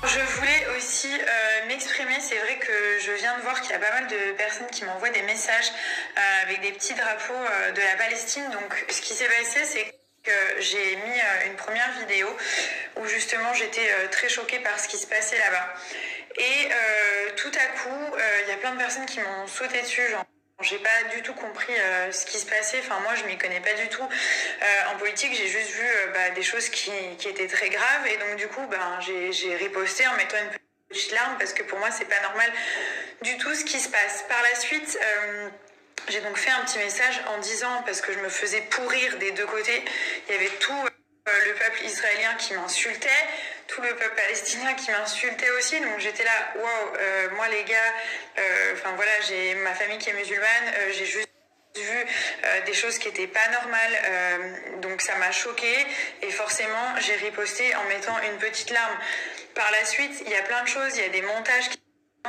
Je voulais aussi m'exprimer. C'est vrai que je viens de voir qu'il y a pas mal de personnes qui m'envoient des messages avec des petits drapeaux de la Palestine. Donc ce qui s'est passé, c'est que j'ai mis une première vidéo où justement j'étais très choquée par ce qui se passait là-bas. Et tout à coup, il y a plein de personnes qui m'ont sauté dessus, genre. J'ai pas du tout compris ce qui se passait. Enfin, moi, je m'y connais pas du tout en politique. J'ai juste vu des choses qui étaient très graves. Et donc, du coup, j'ai riposté en mettant une petite larme parce que pour moi, c'est pas normal du tout ce qui se passe. Par la suite, j'ai donc fait un petit message en disant, parce que je me faisais pourrir des deux côtés, il y avait tout le peuple israélien qui m'insultait, tout le peuple palestinien qui m'insultait aussi. Donc j'étais là, waouh, moi les gars, voilà, j'ai ma famille qui est musulmane, j'ai juste vu des choses qui étaient pas normales, donc ça m'a choquée et forcément j'ai riposté en mettant une petite larme. Par la suite, il y a plein de choses, il y a des montages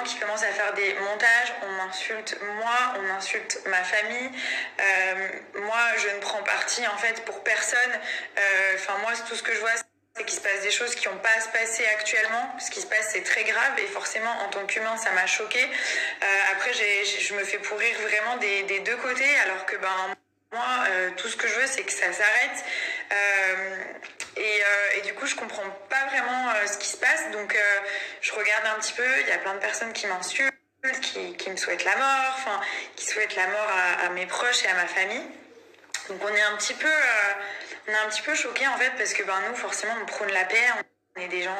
qui commencent à faire des montages, on m'insulte moi, on insulte ma famille. Moi, je ne prends parti en fait pour personne. Moi, tout ce que je vois, c'est qu'il se passe des choses qui n'ont pas à se passer actuellement. Ce qui se passe, c'est très grave et forcément, en tant qu'humain, ça m'a choquée. Après, je me fais pourrir vraiment des deux côtés, alors que moi, tout ce que je veux, c'est que ça s'arrête. Et du coup, je comprends pas vraiment ce qui se passe. Donc, je regarde un petit peu. Il y a plein de personnes qui m'insultent, qui me souhaitent la mort, qui souhaitent la mort à mes proches et à ma famille. Donc, on est un petit peu choqués en fait, parce que nous, forcément, on prône la paix. On est des gens,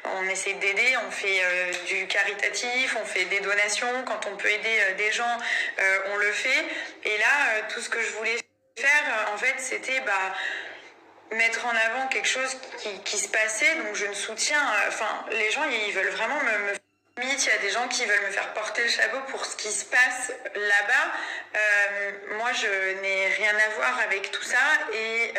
on essaie d'aider, on fait du caritatif, on fait des donations. Quand on peut aider des gens, on le fait. Et là, tout ce que je voulais faire, en fait, c'était mettre en avant quelque chose qui se passait. Donc je ne soutiens, les gens, ils veulent vraiment me limite, il y a des gens qui veulent me faire porter le chapeau pour ce qui se passe là-bas. Moi, je n'ai rien à voir avec tout ça et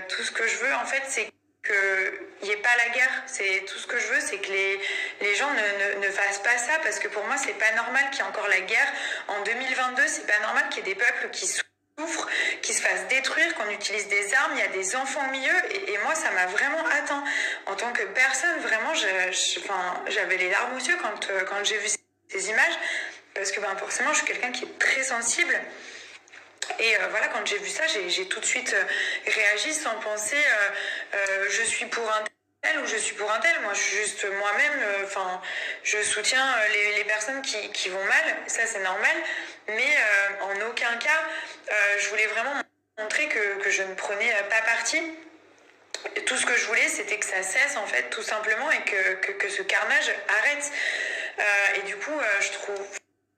tout ce que je veux, en fait, c'est qu'il n'y ait pas la guerre. C'est tout ce que je veux, c'est que les gens ne fassent pas ça, parce que pour moi, c'est pas normal qu'il y ait encore la guerre. En 2022, c'est pas normal qu'il y ait des peuples qui souffrent, qui se fassent détruire, qu'on utilise des armes, il y a des enfants au milieu, et moi ça m'a vraiment atteint en tant que personne. Vraiment, j'avais les larmes aux yeux quand j'ai vu ces images, parce que forcément je suis quelqu'un qui est très sensible. Et quand j'ai vu ça, j'ai tout de suite réagi sans penser je suis pour un tel ou je suis pour un tel. Moi, je suis juste moi-même. Je soutiens les personnes qui vont mal. Ça, c'est normal. Mais en aucun cas, je voulais vraiment montrer que je ne prenais pas parti. Tout ce que je voulais, c'était que ça cesse, en fait, tout simplement, et que ce carnage arrête. Et du coup, je trouve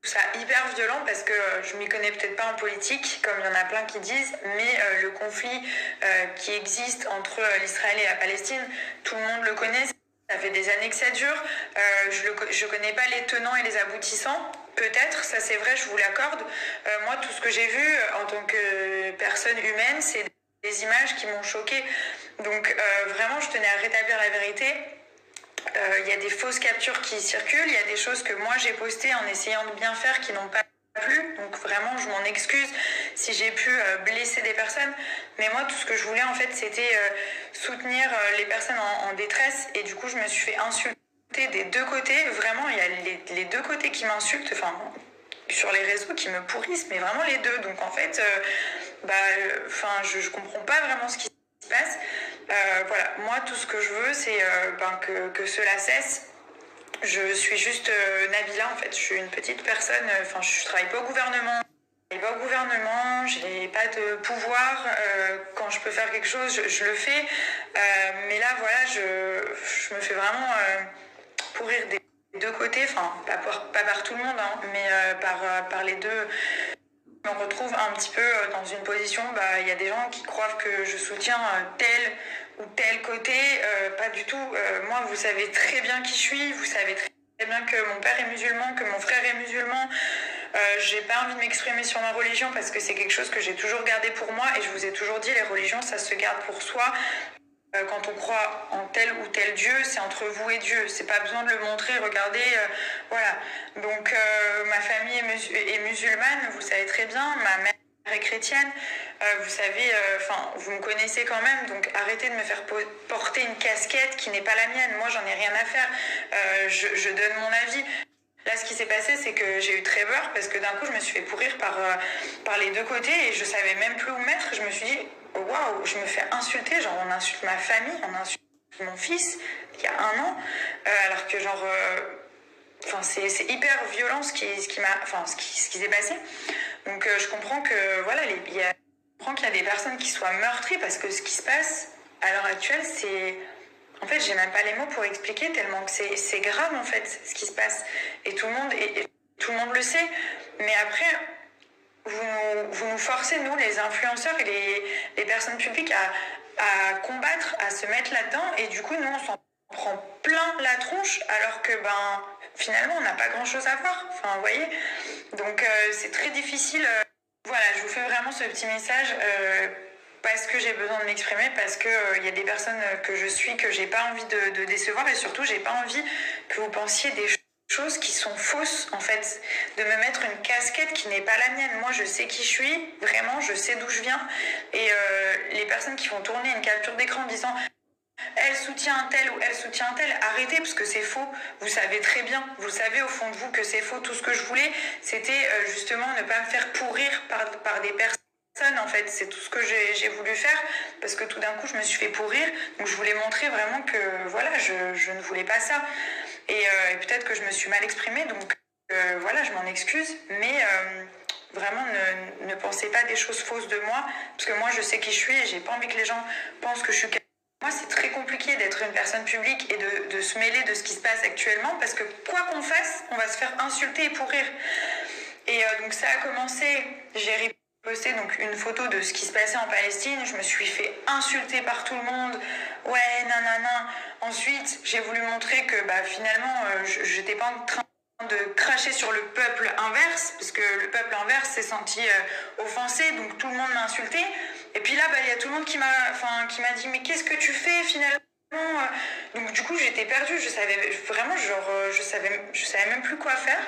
ça hyper violent, parce que je m'y connais peut-être pas en politique, comme il y en a plein qui disent, mais le conflit qui existe entre l'Israël et la Palestine, tout le monde le connaît. Ça fait des années que ça dure. Je connais pas les tenants et les aboutissants. Peut-être, ça c'est vrai, je vous l'accorde. Moi, tout ce que j'ai vu en tant que personne humaine, c'est des images qui m'ont choquée. Donc vraiment, je tenais à rétablir la vérité. Il y a des fausses captures qui circulent, il y a des choses que moi j'ai postées en essayant de bien faire qui n'ont pas plu, donc vraiment je m'en excuse si j'ai pu blesser des personnes, mais moi tout ce que je voulais en fait c'était soutenir les personnes en détresse, et du coup je me suis fait insulter des deux côtés. Vraiment, il y a les deux côtés qui m'insultent, sur les réseaux, qui me pourrissent, mais vraiment les deux. Donc en fait, je comprends pas vraiment ce qui se passe. Moi tout ce que je veux, c'est que cela cesse. Je suis juste Nabila, en fait. Je suis une petite personne. Je travaille pas au gouvernement. J'ai pas de pouvoir. Quand je peux faire quelque chose, je le fais. Mais là, voilà, je me fais vraiment pourrir des deux côtés. Pas par tout le monde, hein, mais par les deux. Je me retrouve un petit peu dans une position, y a des gens qui croient que je soutiens tel ou tel côté. Pas du tout. Moi, vous savez très bien qui je suis, vous savez très bien que mon père est musulman, que mon frère est musulman. J'ai pas envie de m'exprimer sur ma religion, parce que c'est quelque chose que j'ai toujours gardé pour moi, et je vous ai toujours dit, les religions, ça se garde pour soi. Quand on croit en tel ou tel Dieu, c'est entre vous et Dieu. C'est pas besoin de le montrer, regardez, voilà. Donc ma famille est musulmane, vous savez très bien. Ma mère et chrétienne. Vous savez, vous me connaissez quand même, donc arrêtez de me faire porter une casquette qui n'est pas la mienne. Moi, j'en ai rien à faire. Je donne mon avis. Là, ce qui s'est passé, c'est que j'ai eu très peur parce que d'un coup, je me suis fait pourrir par les deux côtés et je savais même plus où mettre. Je me suis dit, oh, waouh, je me fais insulter. Genre, on insulte ma famille, on insulte mon fils il y a 1 an, alors que c'est hyper violent ce qui s'est passé. Donc je comprends que voilà, je comprends qu'il y a des personnes qui soient meurtries parce que ce qui se passe à l'heure actuelle, c'est en fait, j'ai même pas les mots pour expliquer tellement que c'est grave en fait ce qui se passe et tout le monde le sait. Mais après, vous nous forcez, nous les influenceurs et les personnes publiques à combattre, à se mettre là-dedans et du coup nous on s'en prend plein la tronche alors que finalement on n'a pas grand-chose à voir. Enfin, vous voyez. Donc c'est très difficile. Voilà, je vous fais vraiment ce petit message parce que j'ai besoin de m'exprimer, parce que y a des personnes que je suis que j'ai pas envie de décevoir et surtout j'ai pas envie que vous pensiez des choses qui sont fausses en fait, de me mettre une casquette qui n'est pas la mienne. Moi je sais qui je suis, vraiment je sais d'où je viens et les personnes qui vont tourner une capture d'écran en disant elle soutient un tel ou elle soutient un tel, arrêtez parce que c'est faux. Vous savez très bien, vous savez au fond de vous que c'est faux. Tout ce que je voulais, c'était justement ne pas me faire pourrir par des personnes. En fait, c'est tout ce que j'ai voulu faire parce que tout d'un coup, je me suis fait pourrir. Donc, je voulais montrer vraiment que voilà, je ne voulais pas ça. Et peut-être que je me suis mal exprimée. Donc, voilà, je m'en excuse. Mais vraiment, ne pensez pas des choses fausses de moi parce que moi, je sais qui je suis et j'ai pas envie que les gens pensent que je suis. Moi, c'est très compliqué d'être une personne publique et de se mêler de ce qui se passe actuellement parce que quoi qu'on fasse, on va se faire insulter et pourrir. Et donc ça a commencé, j'ai reposté donc une photo de ce qui se passait en Palestine, je me suis fait insulter par tout le monde, ouais, nanana. Ensuite, j'ai voulu montrer que finalement, je n'étais pas en train de cracher sur le peuple inverse, parce que le peuple inverse s'est senti offensé, donc tout le monde m'a insulté. Et puis là, il y a tout le monde qui m'a dit, mais qu'est-ce que tu fais finalement? Donc du coup, j'étais perdue, je savais vraiment, je savais même plus quoi faire.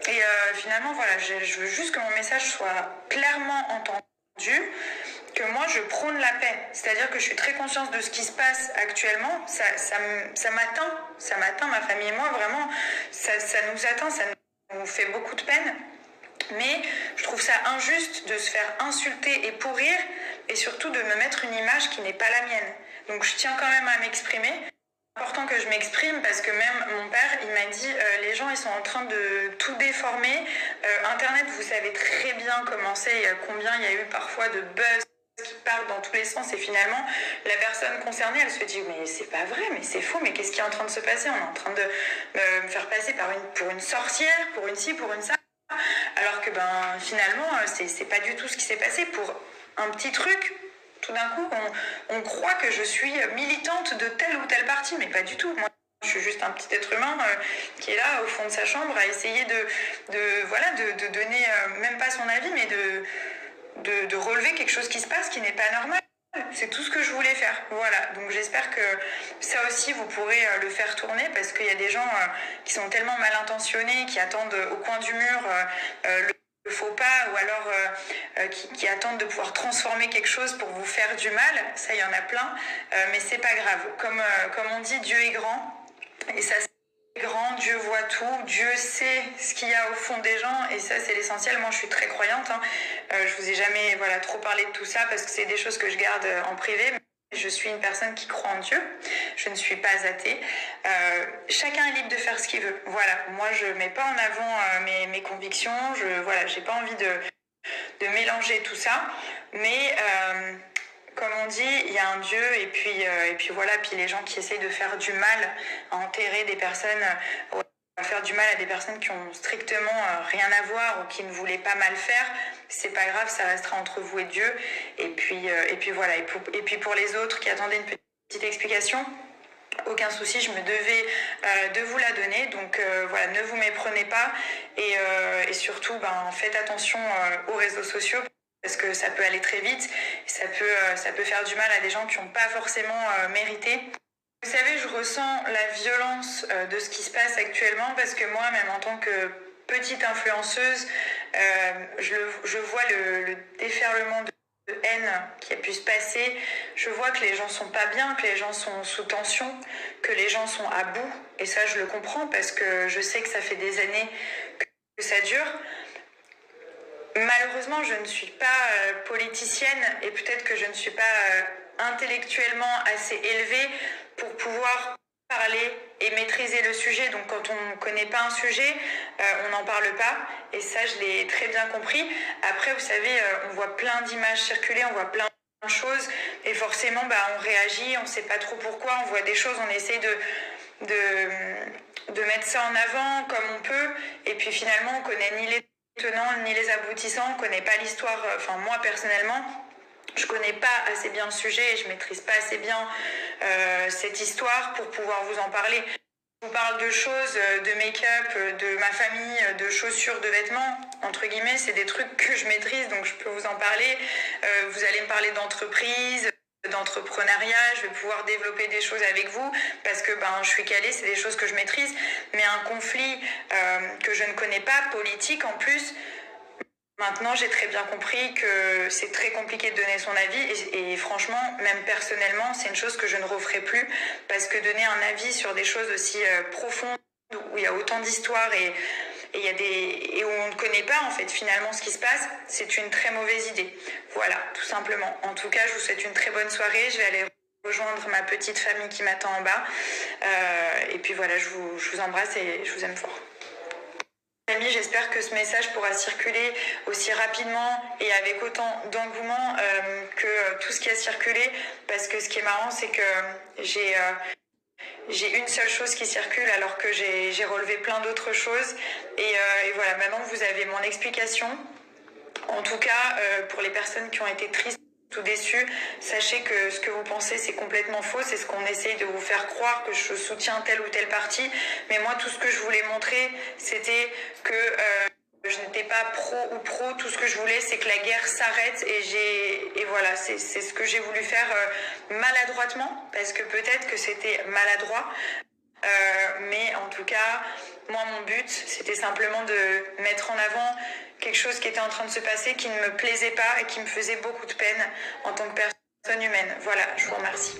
Et finalement, voilà, je veux juste que mon message soit clairement entendu, que moi je prône la paix. C'est-à-dire que je suis très consciente de ce qui se passe actuellement. Ça m'atteint, ma famille et moi, vraiment, ça nous atteint, ça nous fait beaucoup de peine. Mais je trouve ça injuste de se faire insulter et pourrir, et surtout de me mettre une image qui n'est pas la mienne. Donc je tiens quand même à m'exprimer. C'est important que je m'exprime parce que même mon père, il m'a dit les gens ils sont en train de tout déformer. Internet, vous savez très bien comment c'est, combien il y a eu parfois de buzz qui partent dans tous les sens et finalement la personne concernée elle se dit mais c'est pas vrai, mais c'est faux, mais qu'est-ce qui est en train de se passer? On est en train de me faire passer pour une sorcière, pour une ci, pour une ça. Alors que finalement c'est pas du tout ce qui s'est passé. Pour un petit truc, tout d'un coup on croit que je suis militante de telle ou telle partie, mais pas du tout. Moi je suis juste un petit être humain qui est là au fond de sa chambre à essayer de donner même pas son avis, mais de relever quelque chose qui se passe qui n'est pas normal. C'est tout ce que je voulais faire. Voilà, donc j'espère que ça aussi vous pourrez le faire tourner parce qu'il y a des gens qui sont tellement mal intentionnés, qui attendent au coin du mur le faux pas, ou alors qui attendent de pouvoir transformer quelque chose pour vous faire du mal. Ça, il y en a plein, mais c'est pas grave. Comme on dit, Dieu est grand et ça grand, Dieu voit tout, Dieu sait ce qu'il y a au fond des gens et ça c'est l'essentiel. Moi je suis très croyante, je vous ai jamais trop parlé de tout ça parce que c'est des choses que je garde en privé. Je suis une personne qui croit en Dieu, je ne suis pas athée. Chacun est libre de faire ce qu'il veut. Voilà, moi je mets pas en avant mes convictions, j'ai pas envie de mélanger tout ça, mais comme on dit, il y a un Dieu et puis voilà, puis les gens qui essayent de faire du mal, à enterrer des personnes, à faire du mal à des personnes qui ont strictement rien à voir ou qui ne voulaient pas mal faire, c'est pas grave, ça restera entre vous et Dieu. Et puis voilà, et puis pour les autres qui attendaient une petite explication, aucun souci, je me devais de vous la donner. Donc voilà, ne vous méprenez pas et surtout faites attention aux réseaux sociaux parce que ça peut aller très vite, ça peut faire du mal à des gens qui n'ont pas forcément mérité. Vous savez, je ressens la violence de ce qui se passe actuellement parce que moi, même en tant que petite influenceuse, Je vois le déferlement de haine qui a pu se passer. Je vois que les gens sont pas bien, que les gens sont sous tension, que les gens sont à bout. Et ça, je le comprends parce que je sais que ça fait des années que ça dure. Malheureusement, je ne suis pas politicienne et peut-être que je ne suis pas intellectuellement assez élevée pour pouvoir parler et maîtriser le sujet. Donc quand on ne connaît pas un sujet, on n'en parle pas. Et ça, je l'ai très bien compris. Après, vous savez, on voit plein d'images circuler, on voit plein de choses. Et forcément, on réagit, on ne sait pas trop pourquoi. On voit des choses, on essaye de mettre ça en avant comme on peut. Et puis finalement, on ne connaît ni les tenants ni les aboutissants, on ne connaît pas l'histoire. Enfin, moi, personnellement, je connais pas assez bien le sujet et je maîtrise pas assez bien cette histoire pour pouvoir vous en parler. Je vous parle de choses, de make-up, de ma famille, de chaussures, de vêtements, entre guillemets, c'est des trucs que je maîtrise, donc je peux vous en parler. Vous allez me parler d'entreprise, d'entrepreneuriat, je vais pouvoir développer des choses avec vous parce que je suis calée, c'est des choses que je maîtrise, mais un conflit que je ne connais pas, politique en plus. Maintenant, j'ai très bien compris que c'est très compliqué de donner son avis et franchement, même personnellement, c'est une chose que je ne referai plus parce que donner un avis sur des choses aussi profondes où il y a autant d'histoires et où on ne connaît pas en fait finalement ce qui se passe, c'est une très mauvaise idée. Voilà, tout simplement. En tout cas, je vous souhaite une très bonne soirée. Je vais aller rejoindre ma petite famille qui m'attend en bas. Et puis voilà, je vous embrasse et je vous aime fort. Amis, j'espère que ce message pourra circuler aussi rapidement et avec autant d'engouement que tout ce qui a circulé, parce que ce qui est marrant, c'est que j'ai une seule chose qui circule alors que j'ai relevé plein d'autres choses et voilà, maintenant vous avez mon explication. En tout cas, pour les personnes qui ont été tristes ou déçues, sachez que ce que vous pensez c'est complètement faux, c'est ce qu'on essaye de vous faire croire, que je soutiens tel ou tel parti, mais moi tout ce que je voulais montrer c'était que je n'étais pas pro, tout ce que je voulais c'est que la guerre s'arrête et voilà, c'est ce que j'ai voulu faire maladroitement, parce que peut-être que c'était maladroit, mais en tout cas, moi mon but c'était simplement de mettre en avant quelque chose qui était en train de se passer, qui ne me plaisait pas et qui me faisait beaucoup de peine en tant que personne humaine. Voilà, je vous remercie.